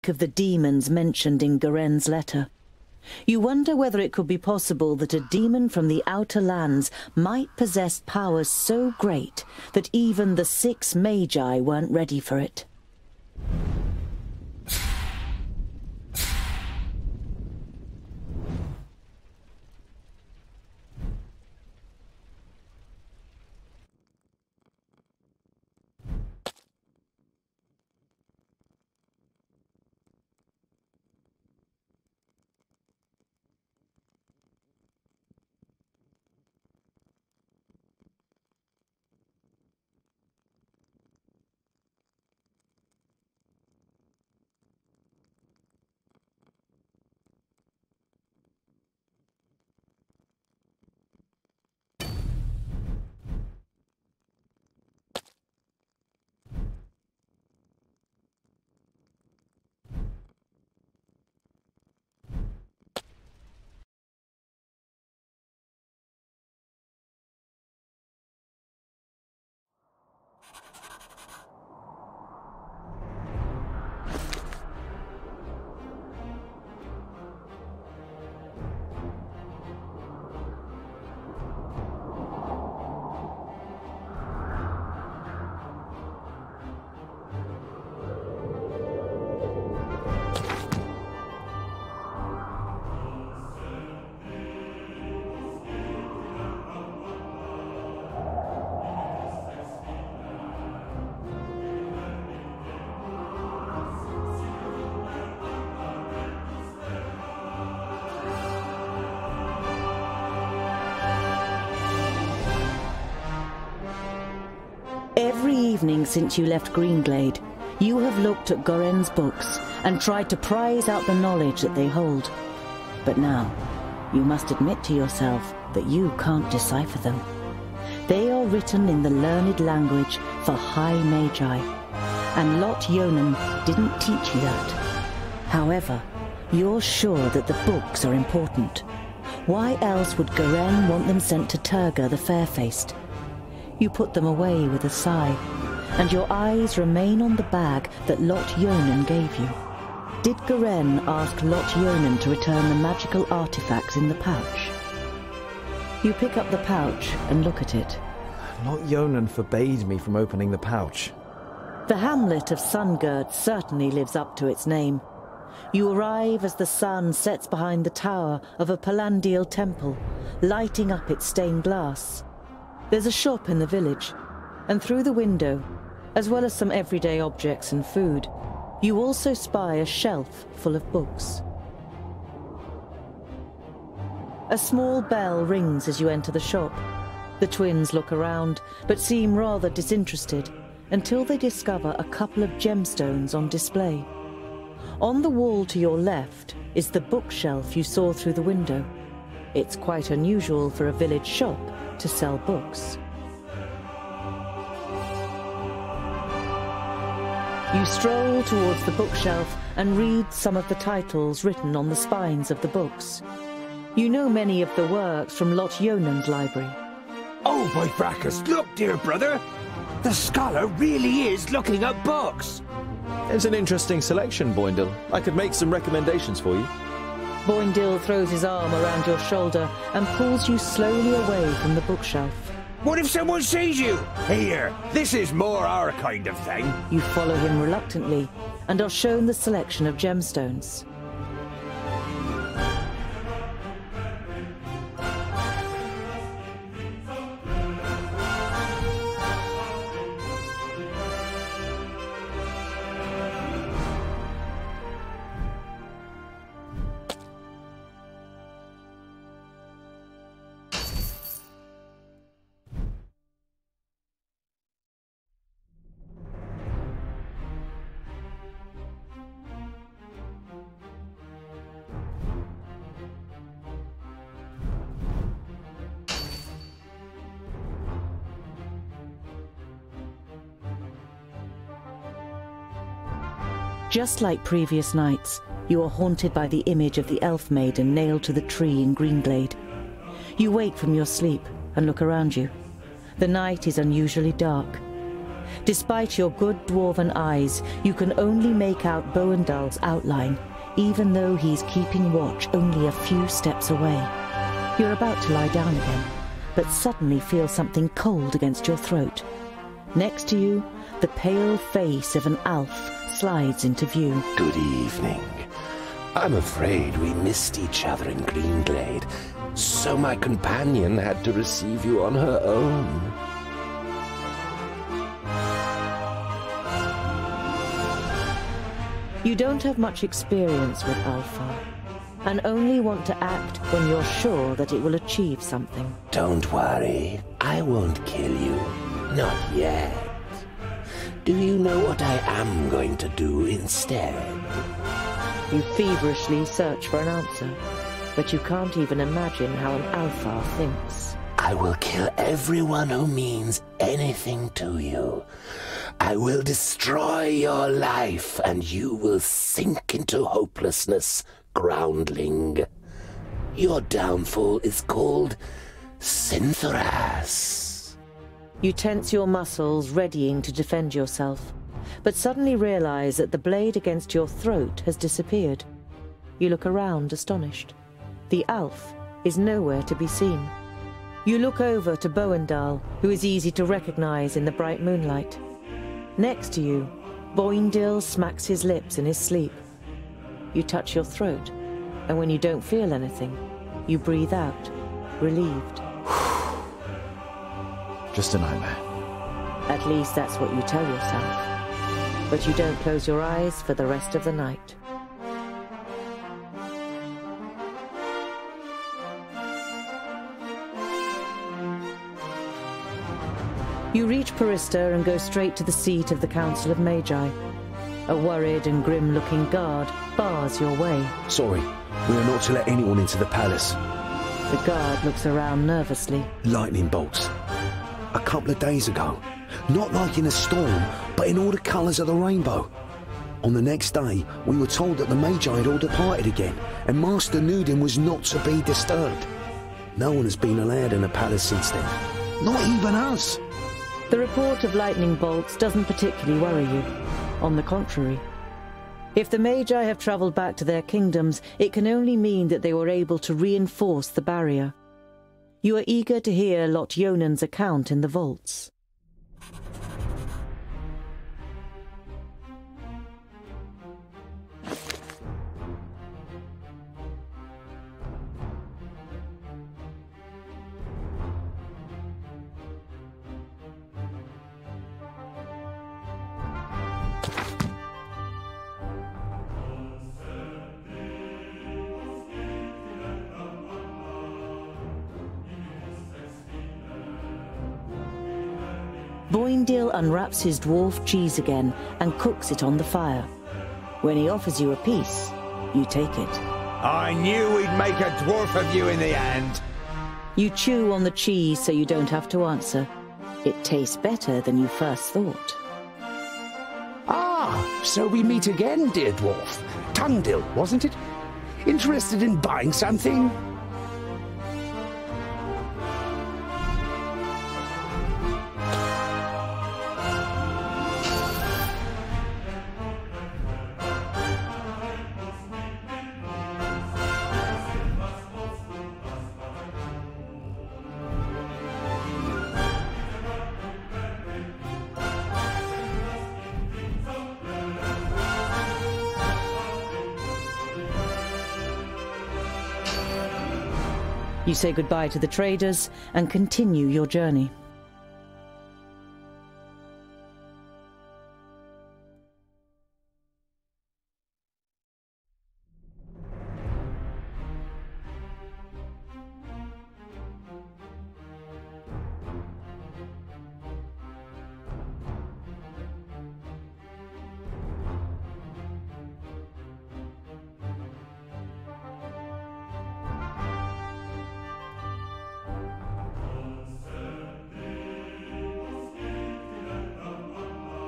speak of the demons mentioned in Garen's letter. You wonder whether it could be possible that a demon from the outer lands might possess powers so great that even the 6 magi weren't ready for it. Every evening since you left Greenglade, you have looked at Garen's books and tried to prize out the knowledge that they hold. But now, you must admit to yourself that you can't decipher them. They are written in the learned language for High Magi, and Lot Yonan didn't teach you that. However, you're sure that the books are important. Why else would Garen want them sent to Turga the Fair-Faced? You put them away with a sigh, and your eyes remain on the bag that Lot Yonan gave you. Did Garen ask Lot Yonan to return the magical artifacts in the pouch? You pick up the pouch and look at it. Lot Yonan forbade me from opening the pouch. The hamlet of Sungird certainly lives up to its name. You arrive as the sun sets behind the tower of a Palandial temple, lighting up its stained glass. There's a shop in the village, and through the window, as well as some everyday objects and food, you also spy a shelf full of books. A small bell rings as you enter the shop. The twins look around, but seem rather disinterested, until they discover a couple of gemstones on display. On the wall to your left is the bookshelf you saw through the window. It's quite unusual for a village shop to sell books. You stroll towards the bookshelf and read some of the titles written on the spines of the books. You know many of the works from Lot Yonan's library. Oh, by Brackus, look, dear brother! The scholar really is looking at books! It's an interesting selection, Boindle. I could make some recommendations for you. Boindle throws his arm around your shoulder and pulls you slowly away from the bookshelf. What if someone sees you? Here, this is more our kind of thing. You follow him reluctantly and are shown the selection of gemstones. Just like previous nights, you are haunted by the image of the elf maiden nailed to the tree in Greenglade. You wake from your sleep and look around you. The night is unusually dark. Despite your good dwarven eyes, you can only make out Boendal's outline, even though he's keeping watch only a few steps away. You're about to lie down again, but suddenly feel something cold against your throat. Next to you, the pale face of an elf slides into view. Good evening. I'm afraid we missed each other in Greenglade, so my companion had to receive you on her own. You don't have much experience with Alpha, and only want to act when you're sure that it will achieve something. Don't worry, I won't kill you. Not yet. Do you know what I am going to do instead? You feverishly search for an answer, but you can't even imagine how an Alpha thinks. I will kill everyone who means anything to you. I will destroy your life, and you will sink into hopelessness, groundling. Your downfall is called Synthoras. You tense your muscles, readying to defend yourself, but suddenly realize that the blade against your throat has disappeared. You look around, astonished. The elf is nowhere to be seen. You look over to Boendal, who is easy to recognize in the bright moonlight. Next to you, Boindil smacks his lips in his sleep. You touch your throat, and when you don't feel anything, you breathe out, relieved. Just a nightmare. At least that's what you tell yourself. But you don't close your eyes for the rest of the night. You reach Parista and go straight to the seat of the Council of Magi. A worried and grim-looking guard bars your way. Sorry, we are not to let anyone into the palace. The guard looks around nervously. Lightning bolts. A couple of days ago. Not like in a storm, but in all the colours of the rainbow. On the next day, we were told that the Magi had all departed again, and Master Nudin was not to be disturbed. No one has been allowed in the palace since then. Not even us. The report of lightning bolts doesn't particularly worry you. On the contrary. If the Magi have travelled back to their kingdoms, it can only mean that they were able to reinforce the barrier. You are eager to hear Lot Yonan's account in the vaults. Boindil unwraps his dwarf cheese again and cooks it on the fire. When he offers you a piece, you take it. I knew we'd make a dwarf of you in the end. You chew on the cheese so you don't have to answer. It tastes better than you first thought. Ah, so we meet again, dear dwarf. Tungdil, wasn't it? Interested in buying something? You say goodbye to the traders and continue your journey.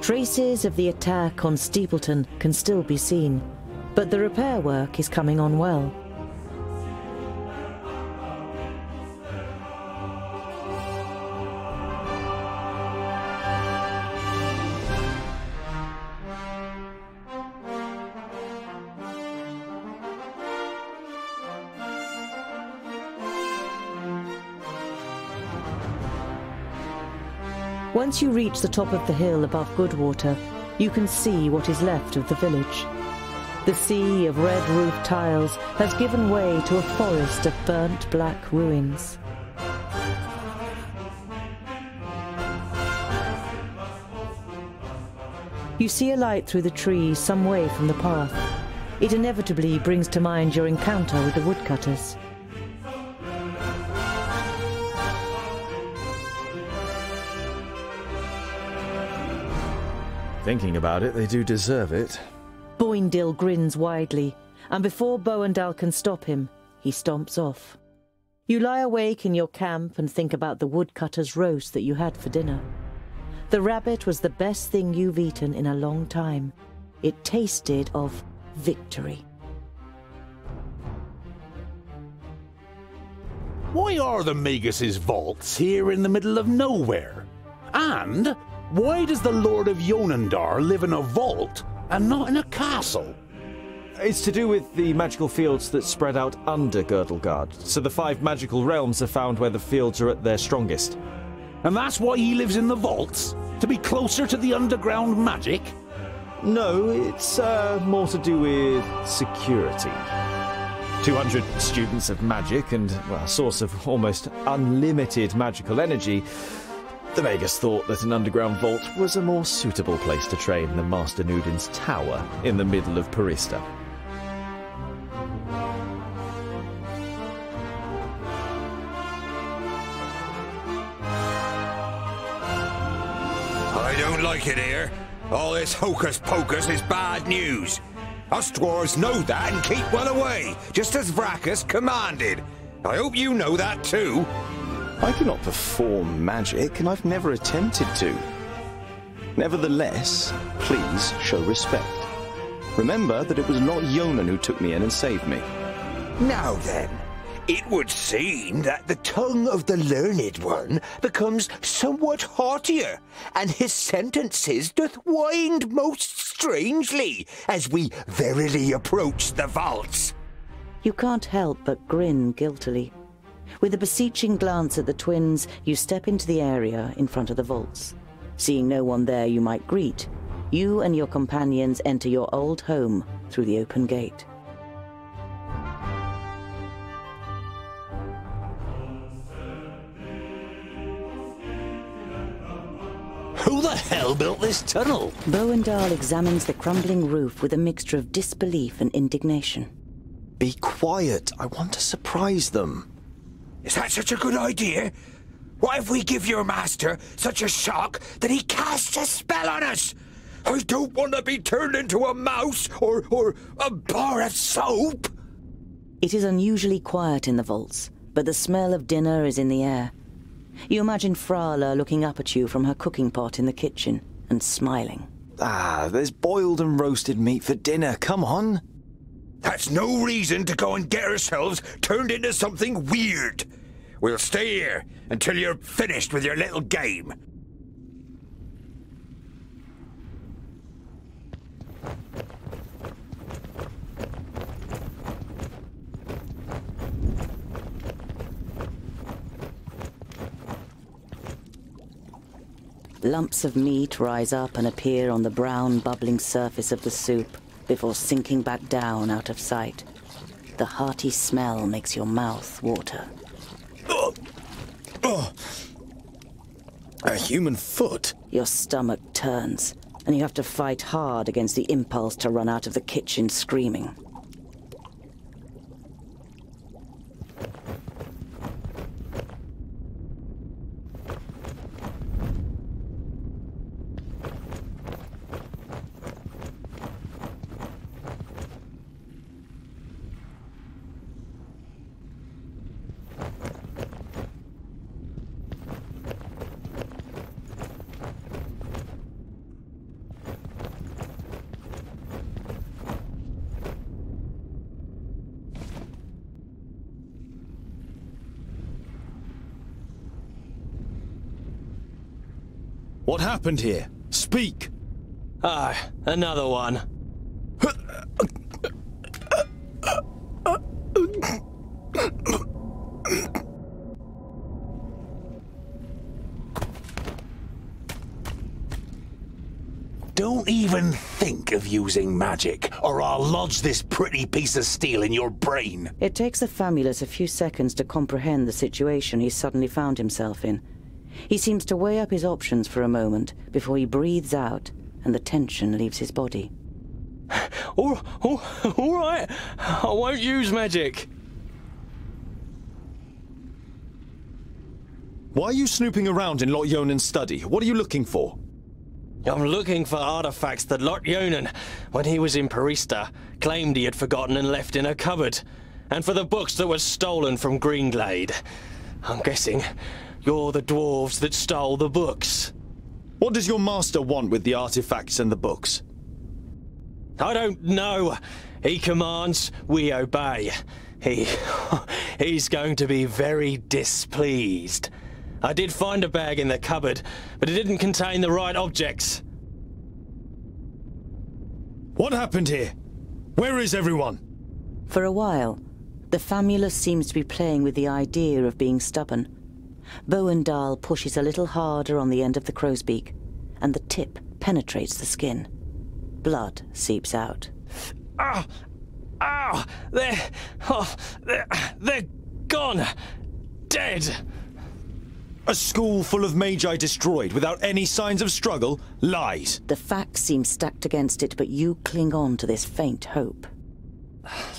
Traces of the attack on Steepleton can still be seen, but the repair work is coming on well. Once you reach the top of the hill above Goodwater, you can see what is left of the village. The sea of red roof tiles has given way to a forest of burnt black ruins. You see a light through the trees some way from the path. It inevitably brings to mind your encounter with the woodcutters. Thinking about it, they do deserve it. Boindil grins widely, and before Boandal can stop him, he stomps off. You lie awake in your camp and think about the woodcutter's roast that you had for dinner. The rabbit was the best thing you've eaten in a long time. It tasted of victory. Why are the Magus' vaults here in the middle of nowhere? And why does the Lord of Yonandar live in a vault and not in a castle? It's to do with the magical fields that spread out under Girdlegard, so the 5 magical realms are found where the fields are at their strongest. And that's why he lives in the vaults? To be closer to the underground magic? No, it's more to do with security. 200 students of magic and, well, a source of almost unlimited magical energy. The Magus thought that an underground vault was a more suitable place to train than Master Nudin's tower in the middle of Parista. I don't like it here. All this hocus-pocus is bad news. Us dwarves know that and keep well away, just as Vracus commanded. I hope you know that too. I cannot perform magic, and I've never attempted to. Nevertheless, please show respect. Remember that it was not Yonan who took me in and saved me. Now then, it would seem that the tongue of the learned one becomes somewhat haughtier, and his sentences doth wind most strangely as we verily approach the vaults. You can't help but grin guiltily. With a beseeching glance at the twins, you step into the area in front of the vaults. Seeing no one there you might greet, you and your companions enter your old home through the open gate. Who the hell built this tunnel? Boandal examines the crumbling roof with a mixture of disbelief and indignation. Be quiet. I want to surprise them. Is that such a good idea? What if we give your master such a shock that he casts a spell on us? I don't want to be turned into a mouse or a bar of soap. It is unusually quiet in the vaults, but the smell of dinner is in the air. You imagine Frala looking up at you from her cooking pot in the kitchen and smiling. Ah, there's boiled and roasted meat for dinner. Come on. That's no reason to go and get ourselves turned into something weird. We'll stay here until you're finished with your little game. Lumps of meat rise up and appear on the brown, bubbling surface of the soup before sinking back down out of sight. The hearty smell makes your mouth water. A human foot? Your stomach turns, and you have to fight hard against the impulse to run out of the kitchen screaming. What happened here? Speak! Another one. even think of using magic, or I'll lodge this pretty piece of steel in your brain. It takes the Famulus a few seconds to comprehend the situation he suddenly found himself in. He seems to weigh up his options for a moment before he breathes out and the tension leaves his body. All right, I won't use magic. Why are you snooping around in Lot Yonan's study? What are you looking for? I'm looking for artifacts that Lot Yonan, when he was in Parista, claimed he had forgotten and left in a cupboard, and for the books that were stolen from Greenglade. I'm guessing you're the dwarves that stole the books. What does your master want with the artifacts and the books? I don't know. He commands, we obey. He's going to be very displeased. I did find a bag in the cupboard, but it didn't contain the right objects. What happened here? Where is everyone? For a while, the Famulus seems to be playing with the idea of being stubborn. Bowendahl pushes a little harder on the end of the crow's beak, and the tip penetrates the skin. Blood seeps out. They're gone. Dead. A school full of magi destroyed without any signs of struggle? Lies. The facts seem stacked against it, but you cling on to this faint hope.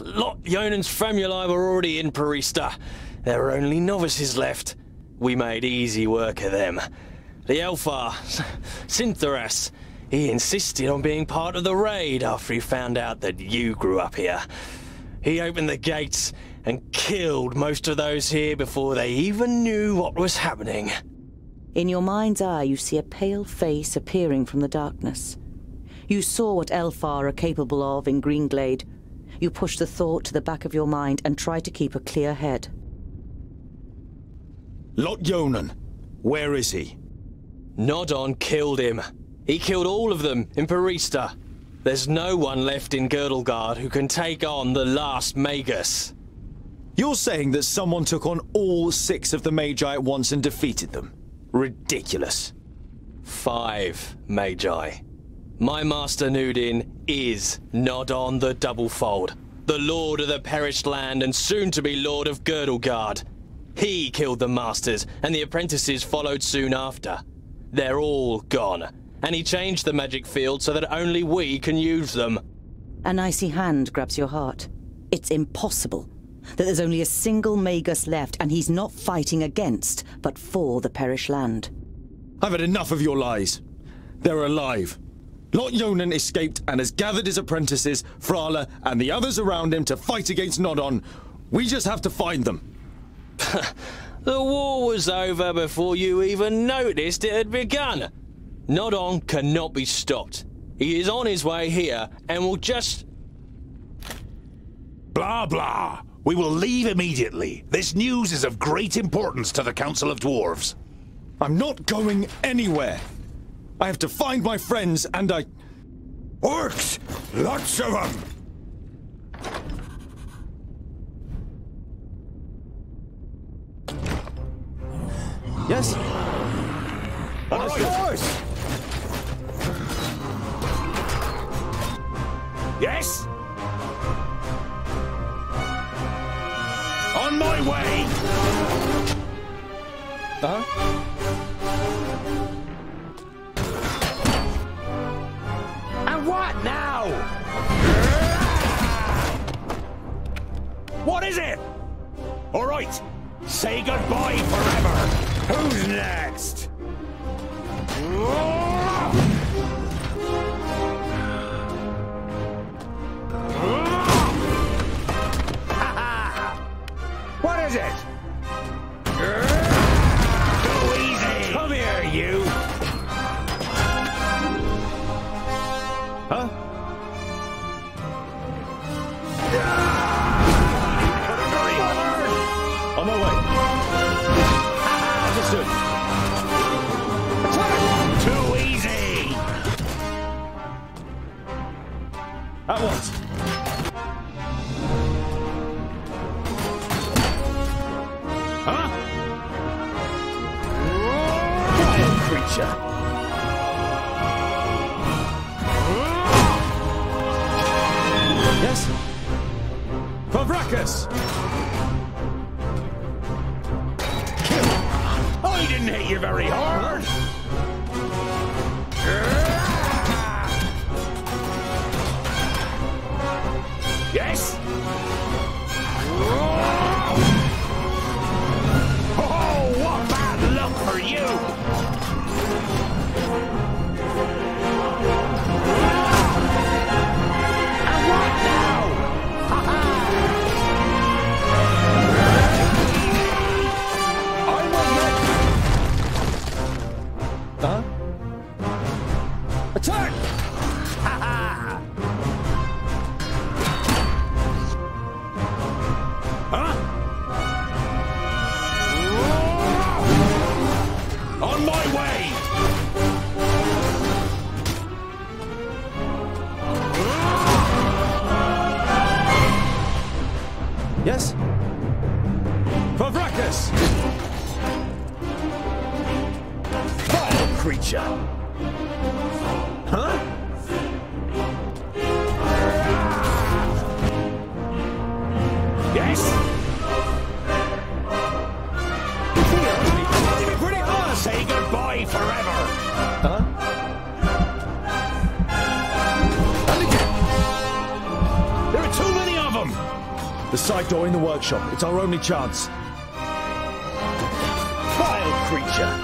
Lot Yonan's Famuli were already in Parista. There were only novices left. We made easy work of them. The Elfar, Syntharas, he insisted on being part of the raid after he found out that you grew up here. He opened the gates and killed most of those here before they even knew what was happening. In your mind's eye, you see a pale face appearing from the darkness. You saw what Elfar are capable of in Greenglade. You push the thought to the back of your mind and try to keep a clear head. Lot Yonan, where is he? Nodon killed him. He killed all of them in Parista. There's no one left in Girdlegard who can take on the last Magus. You're saying that someone took on all 6 of the Magi at once and defeated them? Ridiculous. 5 Magi. My master Nudin is Nodon the Doublefold, the Lord of the Perished Land and soon-to-be Lord of Girdlegard. He killed the masters, and the apprentices followed soon after. They're all gone, and he changed the magic field so that only we can use them. An icy hand grabs your heart. It's impossible that there's only a single Magus left, and he's not fighting against, but for the Perished Land. I've had enough of your lies. They're alive. Lot Yonan escaped and has gathered his apprentices, Frala, and the others around him to fight against Nodon. We just have to find them. The war was over before you even noticed it had begun. Nodon cannot be stopped. He is on his way here and will just... Blah, blah. We will leave immediately. This news is of great importance to the Council of Dwarves. I'm not going anywhere. I have to find my friends and I... Orcs! Lots of them! Yes? All right, horse! Yes? On my way! Uh-huh. And what now? What is it? All right, say goodbye forever. Who's next? What is it? Go easy. Come here, you! Huh? On my way. Understood. Too easy. At once. Huh? Wild creature. fracas! I didn't hit you very hard! Yes! Oh, what bad luck for you! And what now? I'm on Huh? Attack! Huh? On my way! Yes? For fracas! Vile creature! Huh? Yes? Pretty hard! Say goodbye forever! Huh? There are too many of them! The side door in the workshop. It's our only chance. Vile creature!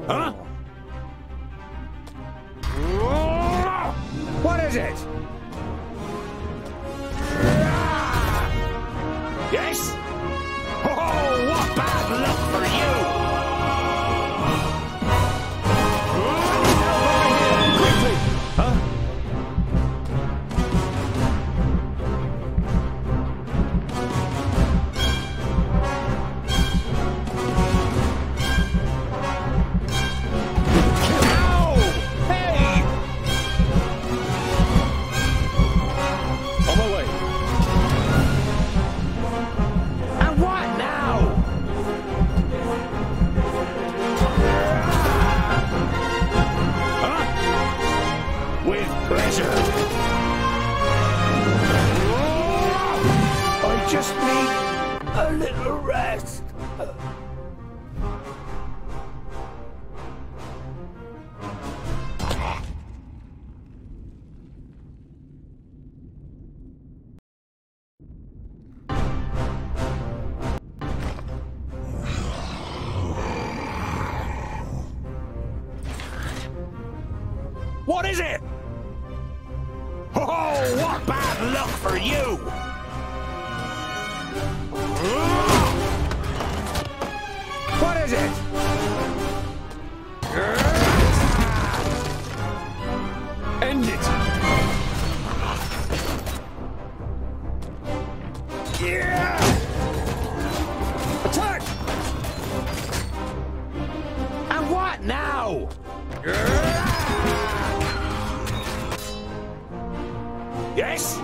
Huh? What is it? Yes? Oh, what bad luck for you! Quickly! Huh? Ow! Hey! On my way. And what now? Huh? With pleasure. I just need a little rest. What is it? Oh, what bad luck for you! What is it? End it! Attack! And what now? Yes?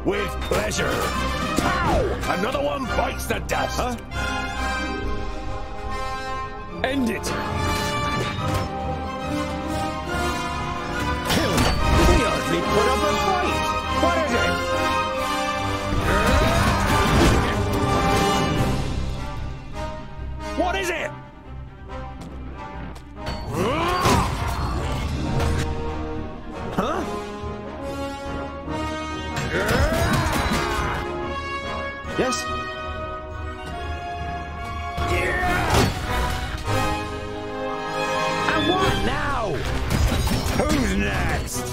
With pleasure. Pow! Another one bites the dust. Huh? End it! Kill! We hardly put up a fight. What is it? What is it? Huh? Yes? And what now? Who's next?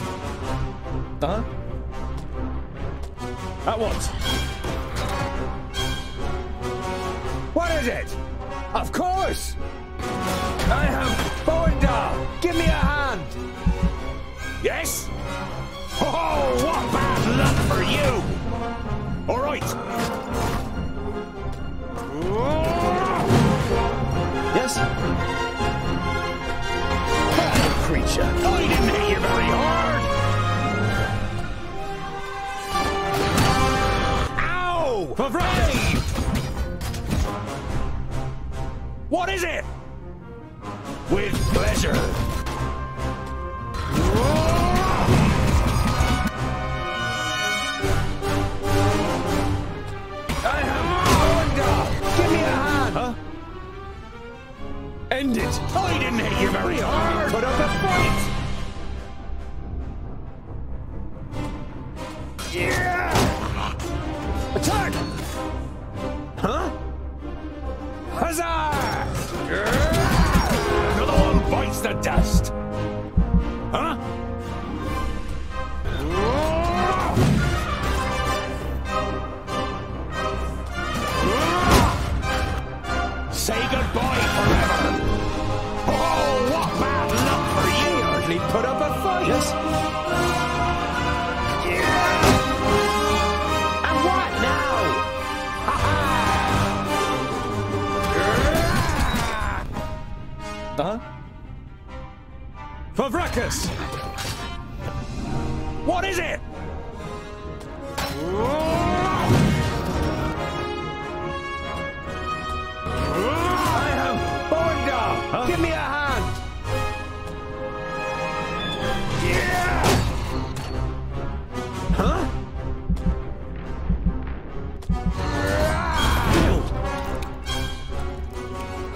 Huh? At once. What is it? Of course! I have bow and dart. Give me a hand. Yes? Oh, what bad luck for you! All right. Yes? Bad creature. I didn't hit you very hard. Ow! For fracas! Hey! What is it? With pleasure. I have Wonder! Give me a hand! Huh? End it! I didn't hit you very hard! Put up a fight! Yeah! Attack! Huh? Huzzah! Another one bites the dust! Huh? Say goodbye forever! Oh, what bad luck for you! Hardly put up a fight! Yes? Yeah! And what now? Ha-ha! Uh-huh. Favrakas! What is it? I am Bonda! Huh? Give me a hand! Yeah! Huh?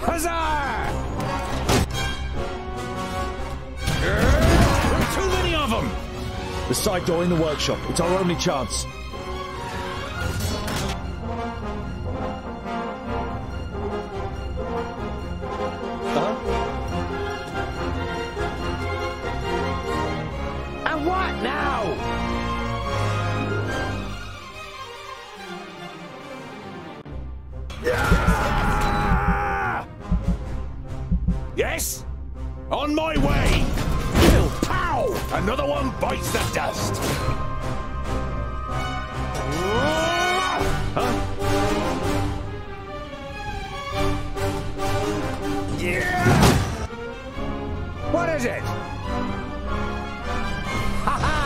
Huzzah! Too many of them! The side door in the workshop. It's our only chance. And what now? Yes? On my way! Pow! Another one bites the dust! Huh? Yeah! What is it? Ha ha!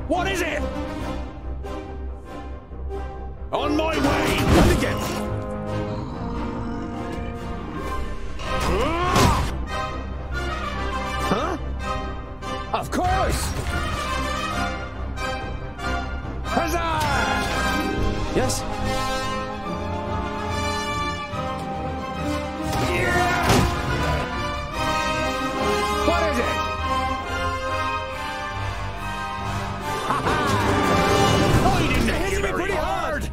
What is it? On my way! And again! Huh? Of course! Huzzah! Yes? Yeah! What is it? Ha-ha! Oh, you didn't hit me pretty hard!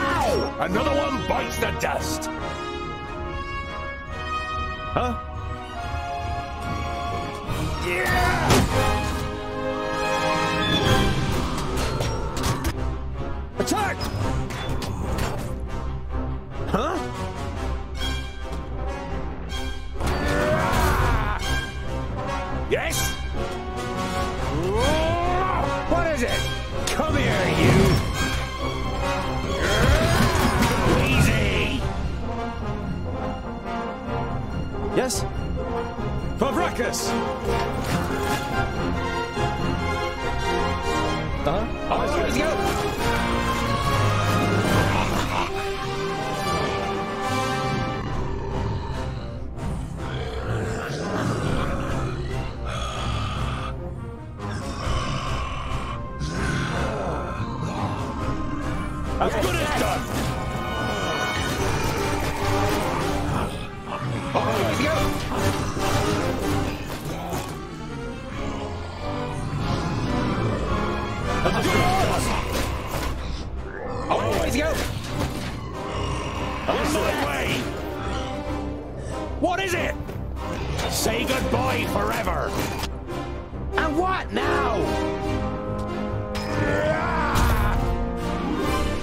Ow! Another one bites the dust! Huh? Yeah! Attack! Huh? Yes? What is it? Come here, you! Easy! Yes? Favrakas! Uh-huh. Let's go! As good as done! Let's go! Always go! On my way! What is it? Say goodbye forever! And what now?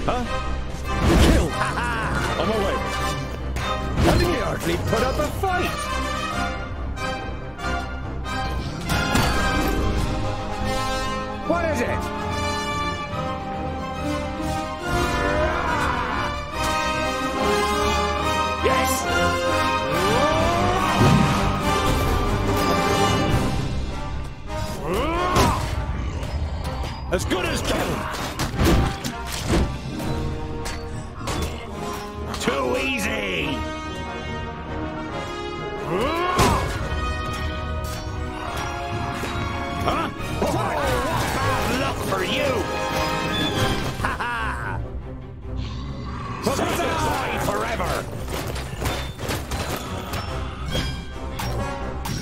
Huh? Kill! Ha-ha! On my way. Having you hardly put up a fight! What is it? Yes! As good as killed. Too easy. Huh? Bad luck for you. Ha ha. Say goodbye forever.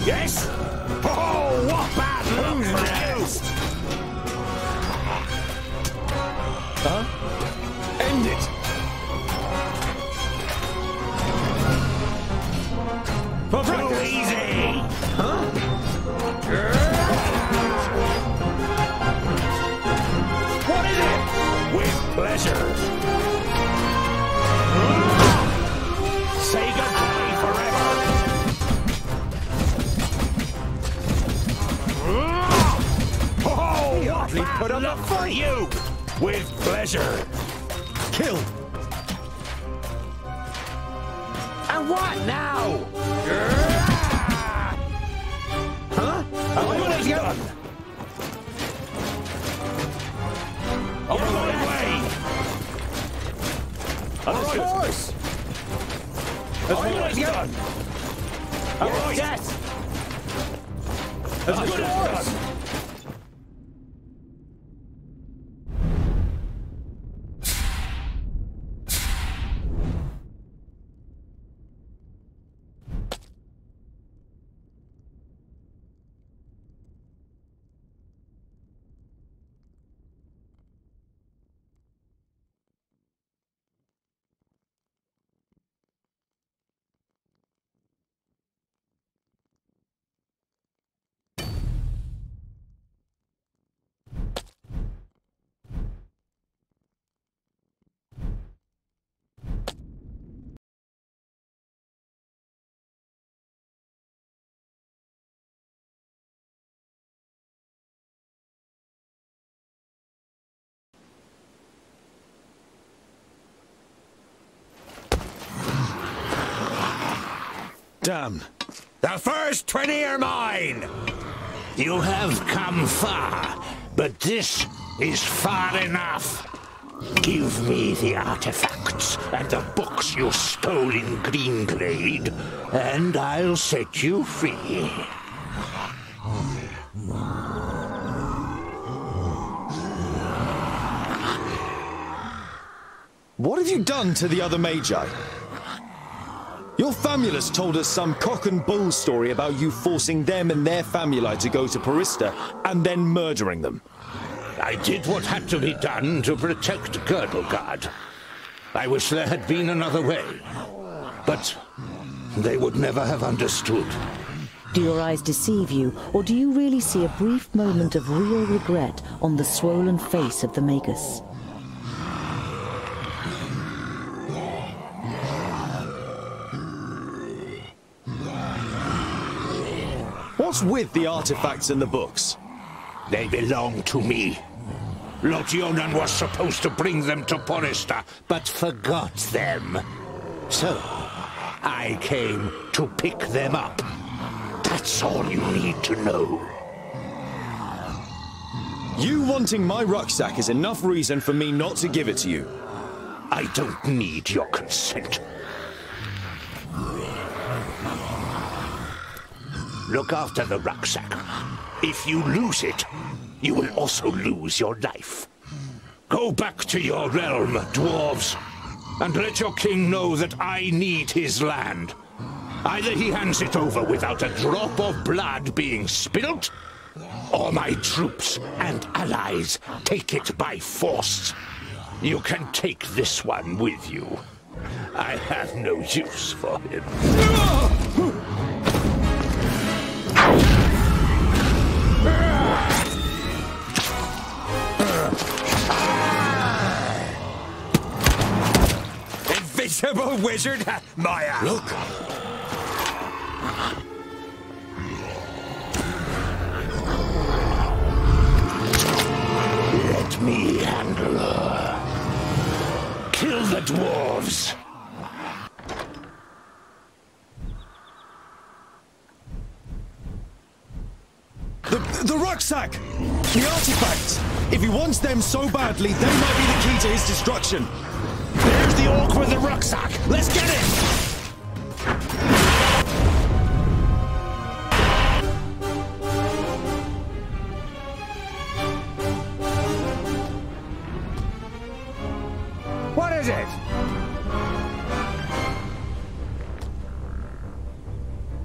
Yes? Oh, what bad luck for you! Huh? End it! Too easy! Huh? What is it? With pleasure. Say goodbye forever. Oh, what put on the for you! With pleasure. Kill! And what now? Huh? I'm good done. On my way. Of course. As good as done. Yes. As good as done. Damn. The first 20 are mine! You have come far, but this is far enough. Give me the artifacts and the books you stole in Greenglade, and I'll set you free. What have you done to the other Magi? Your famulus told us some cock and bull story about you forcing them and their famuli to go to Porista and then murdering them. I did what had to be done to protect Girdlegard. I wish there had been another way, but they would never have understood. Do your eyes deceive you, or do you really see a brief moment of real regret on the swollen face of the Magus? What's with the artifacts and the books? They belong to me. Lotionan was supposed to bring them to Porista, but forgot them. So, I came to pick them up. That's all you need to know. You wanting my rucksack is enough reason for me not to give it to you. I don't need your consent. Look after the rucksack. If you lose it, you will also lose your life. Go back to your realm, dwarves, and let your king know that I need his land. Either he hands it over without a drop of blood being spilt, or my troops and allies take it by force. You can take this one with you. I have no use for him. Invisible wizard, Maya! Look! Let me handle her. Kill the dwarves! The rucksack! The artifacts! If he wants them so badly, they might be the key to his destruction. There's the orc with the rucksack. Let's get it! What is it?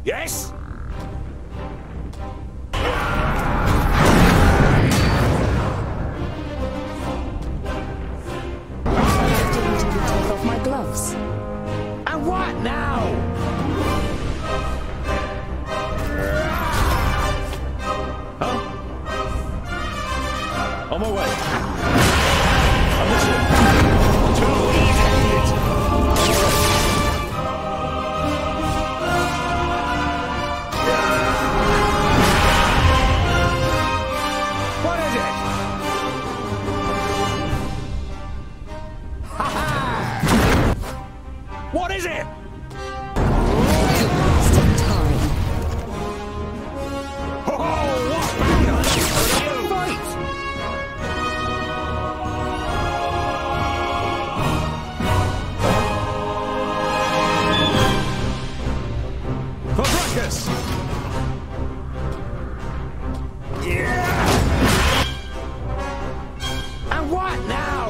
Yes? Take off my gloves. And what now? Huh? On my way. Understood. Too easy. What is it? What is it? Wasted time. Oh, what bad for you? Fight! For breakfast! Yeah! And what now?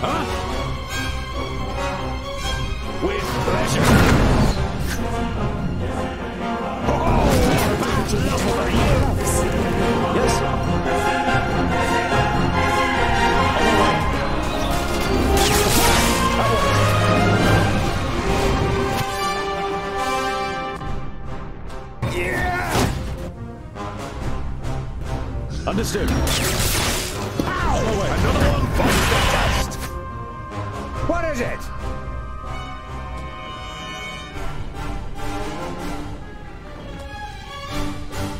Huh? With pleasure. Oh, bad luck for you. Gloves. Yes? Yeah! Understood. Ow! Another one bites the dust. What is it?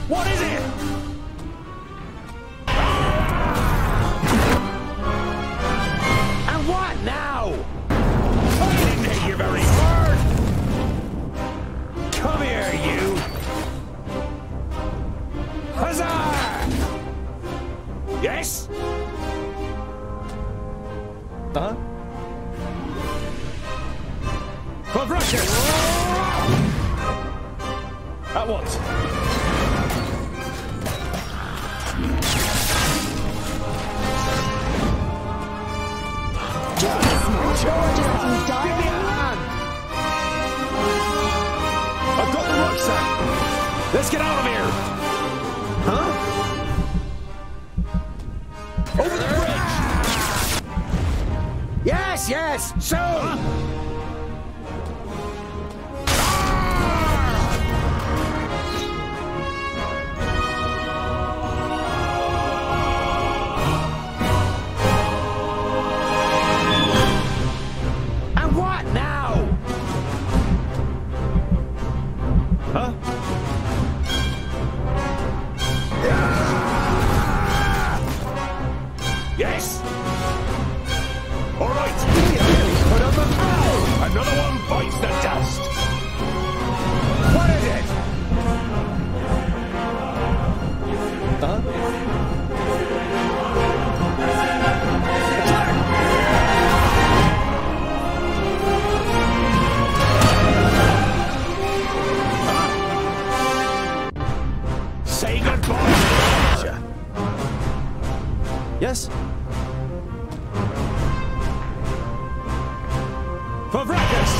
What is it? And what now? I didn't hit you very hard. Come here, you. Huzzah! Yes? Huh? For breakfast! At once. Just let him die. Give me a hand. I've got the rucksack! Let's get out of here! Huh? Over the bridge! Yes, yes, soon! And what now? Huh? Yes? All right. Put up a foul. Another one bites the dust. What is it? Huh? Say goodbye. Yes? For breakfast!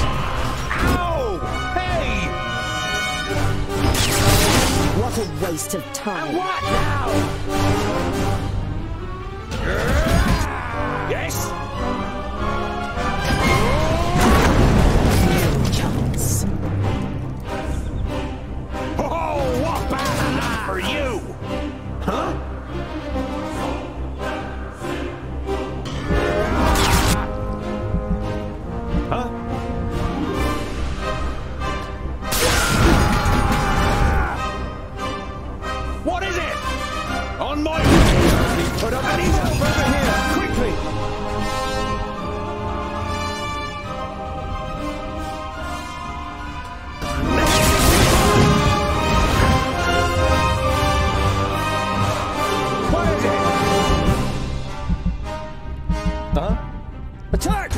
Ow! Hey! What a waste of And time. what now? Yes? Chance. Oh, what bad luck for you! Huh? Huh? What is it? On my Attack!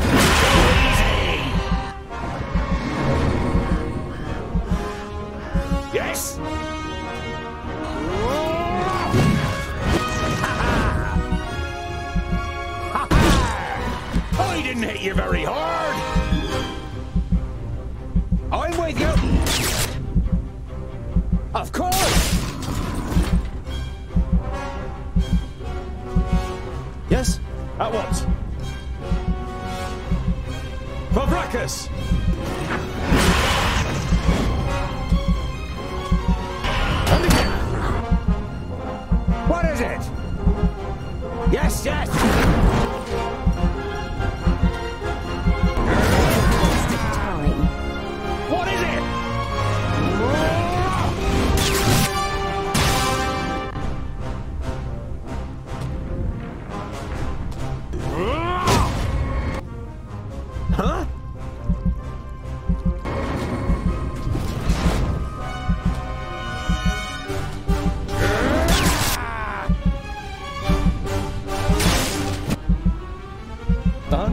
Yes? I didn't hit you very hard. I'm with you. Of course! Yes? At once. For Brachus! And again! What is it? Yes, yes! Time. What is it? Huh? Huh?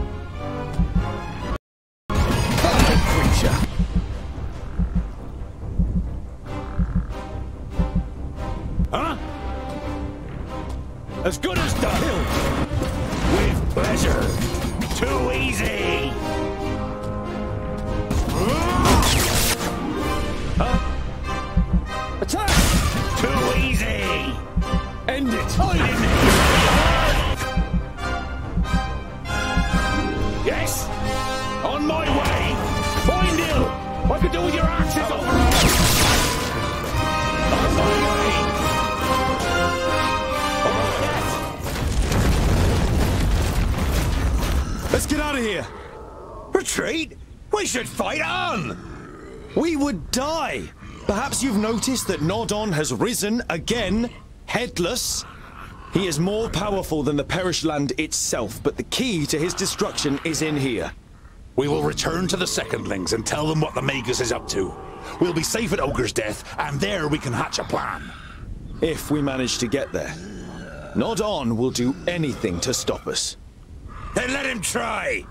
As good as done. With pleasure. Too easy. Huh? Attack! Too easy. End it! I didn't hit you very hard. Yes? On my way. Find you. I could do with your axes over. On my way. Let's get out of here! Retreat? We should fight on! We would die! Perhaps you've noticed that Nodon has risen again, headless. He is more powerful than the Perished Land itself, but the key to his destruction is in here. We will return to the Secondlings and tell them what the Magus is up to. We'll be safe at Ogre's Death, and there we can hatch a plan. If we manage to get there. Nodon will do anything to stop us. Then let him try!